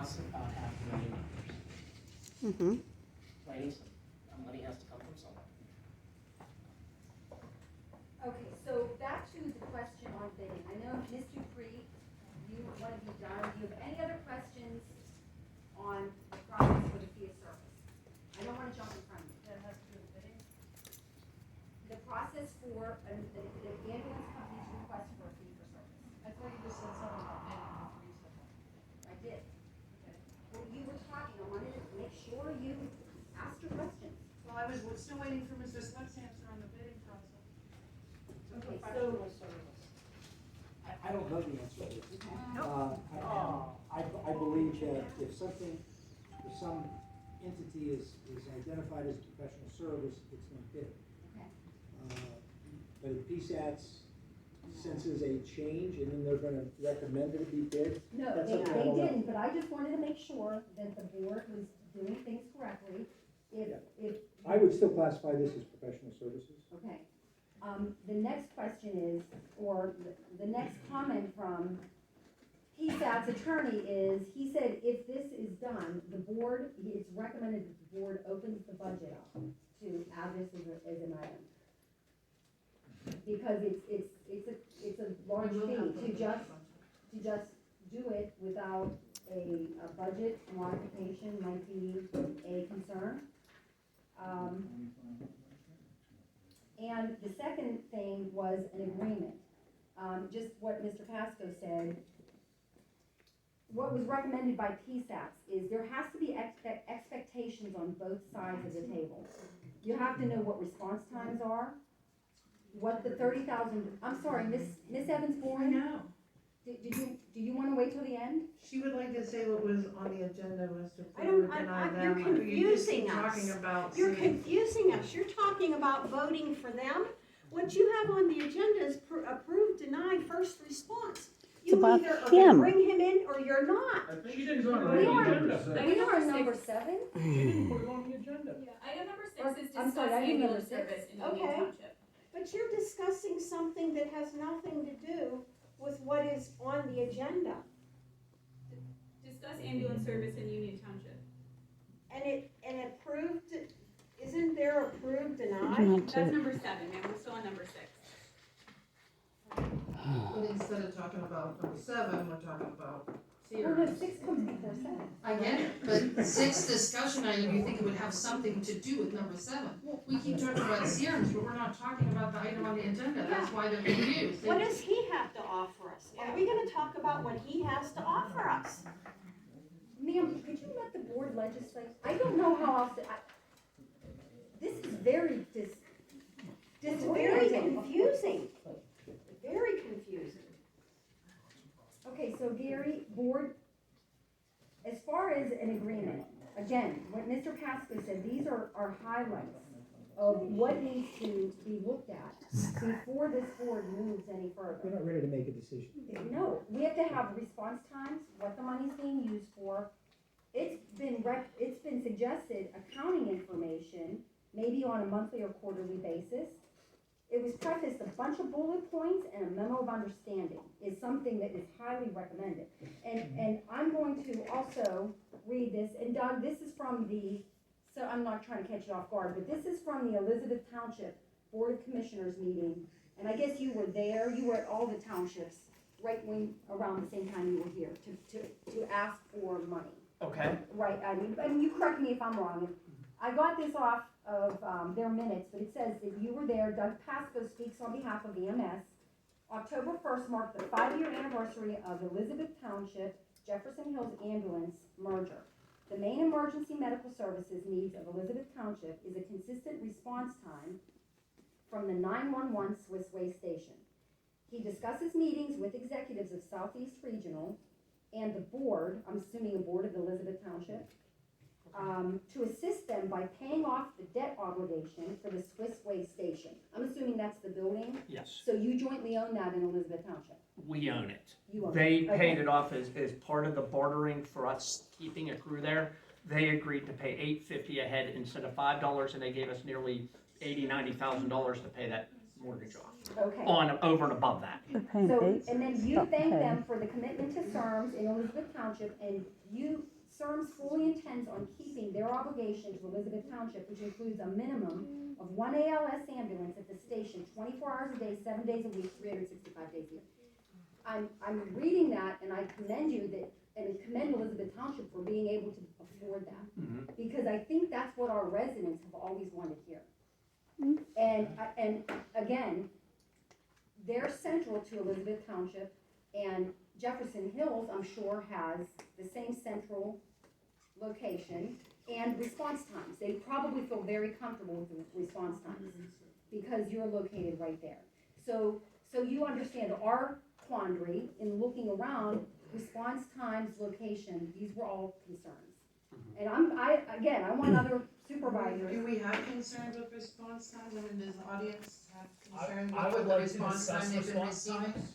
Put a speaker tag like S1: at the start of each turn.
S1: costs about $500,000.
S2: Mm-hmm.
S1: Ladies, money has to come from somewhere.
S3: Okay, so back to the question on bidding. I know, Ms. Dupree, you want to be done. Do you have any other questions on the process for the fee of service? I don't want to jump in front of you.
S4: That has to do with bidding?
S3: The process for the ambulance company's request for a fee for service.
S4: I thought you just said something about bidding before you said that.
S3: I did.
S4: Okay.
S3: Well, you were talking, I wanted to make sure you asked your questions.
S4: Well, I was still waiting for Mr. Smuts' answer on the bidding process.
S3: Okay,
S1: Professional
S3: so,
S1: service.
S5: I don't know the answer to this.
S3: okay.
S5: I believe that if some entity is identified as professional service, it's not bid.
S3: Okay.
S5: But if PSATs senses a change and then they're gonna recommend that it be bid,
S3: No,
S5: that's
S3: they
S5: something I don't know.
S3: didn't, but I just wanted to make sure that the board was doing things correctly. If,
S5: I would still classify this as professional services.
S3: okay. The next question is, or the next comment from PSAT's attorney is, he said if this is done, the board, it's recommended that the board opens the budget up to add this as an item. Because it's a large
S4: We will have
S3: fee to just do it without a budget modification might be a concern. And the second thing was an agreement. Just what Mr. Pasco said, what was recommended by PSAPs is there has to be expectations on both sides of the table. You have to know what response times are, what the 30,000, I'm sorry, Miss Evans
S4: I
S3: Bourne,
S4: know.
S3: do you wanna wait till the end?
S4: She would like to say what was on the agenda was to
S2: I don't-
S4: deny
S2: I-
S4: them.
S2: you're
S4: You just keep
S2: confusing us.
S4: talking about.
S2: You're
S4: seeing-
S2: confusing us. You're talking about voting for them. What you have on the agenda is approve, deny, first response. You
S6: about
S2: either are
S6: him.
S2: gonna bring him in or you're not.
S7: I think she didn't go on
S3: We
S7: the
S3: are-
S7: agenda.
S3: We are number 7?
S7: She didn't put it on the agenda.
S8: Yeah, item number
S3: Or-
S8: 6 is
S3: I'm
S8: discuss
S3: sorry, I didn't
S8: ambulance
S3: number
S8: service
S3: six.
S8: in Union
S2: Okay.
S8: Township.
S2: But you're discussing something that has nothing to do with what is on the agenda.
S8: Discuss ambulance service in Union Township.
S2: And approved, isn't there approved, deny?
S6: Not
S8: That's
S6: to-
S8: number 7, ma'am, we're still on number 6.
S4: But instead of talking about number 7, we're talking about
S3: Well, no, 6 comes before 7.
S9: I get it, but 6 discussion item, you think it would have something to do with number 7. We keep talking about serums, but we're not talking about the item on the agenda, that's why they're confused.
S2: What does he have to offer us? Are we gonna talk about what he has to offer us?
S3: Ma'am, could you let the board legislate? I don't know how else to, this is very
S2: It's very
S3: disorienting.
S2: confusing. Very confusing.
S3: Okay, so Gary, board, as far as an agreement, again, what Mr. Pasco said, these are highlights of what needs to be looked at before this board moves any
S5: We're
S3: further.
S5: not ready to make a decision.
S3: No, we have to have response times, what the money's being used for. It's been suggested accounting information, maybe on a monthly or quarterly basis. It was prefaced, a bunch of bullet points and a memo of understanding is something that is highly recommended. And I'm going to also read this, and Doug, this is from so I'm not trying to catch you off guard, but this is from the Elizabeth Township Board of Commissioners meeting. And I guess you were there, you were at all the townships, right around the same time you were here, to ask for money.
S1: Okay.
S3: Right, I mean, you correct me if I'm wrong. I got this off of their minutes, but it says that you were there. Doug Pasco speaks on behalf of the MS. October 1st marked the 5-year anniversary of Elizabeth Township Jefferson Hills Ambulance merger. The main emergency medical services needs of Elizabeth Township is a consistent response time from the 911 Swiss Way station. He discusses meetings with executives of Southeast Regional and the board, I'm assuming a board of Elizabeth Township, to assist them by paying off the debt obligation for the Swiss Way station. I'm assuming that's the building,
S1: Yes,
S3: so you jointly own that in Elizabeth Township?
S1: we own it.
S3: You own it?
S1: They
S3: Okay.
S1: paid it off as part of the bartering for us keeping a crew there. They agreed to pay $850 a head instead of $5, and they gave us nearly $80,000-$90,000 to pay that mortgage off,
S3: Okay.
S1: over and above that.
S6: They're paying
S3: So,
S6: eight.
S3: and then you thank them for the commitment to SERMS in Elizabeth Township, and SERMS fully intends on keeping their obligation to Elizabeth Township, which includes a minimum of one ALS ambulance at the station, 24 hours a day, 7 days a week, 365 days a year. I'm reading that, and I commend you and commend Elizabeth Township for being able to afford that. Because I think that's what our residents have always wanted here. And again, they're central to Elizabeth Township, and Jefferson Hills, I'm sure, has the same central location and response times. They probably feel very comfortable with the response times because you're located right there. So you understand our quandary in looking around, response times, location, these were all concerns. And I want other supervisors.
S9: Do we have concerns with response times? I mean, does the audience have concerns
S10: I
S9: with
S10: would
S9: the
S10: like to
S9: response time
S10: discuss
S9: they've been
S10: response
S9: receiving?
S10: times.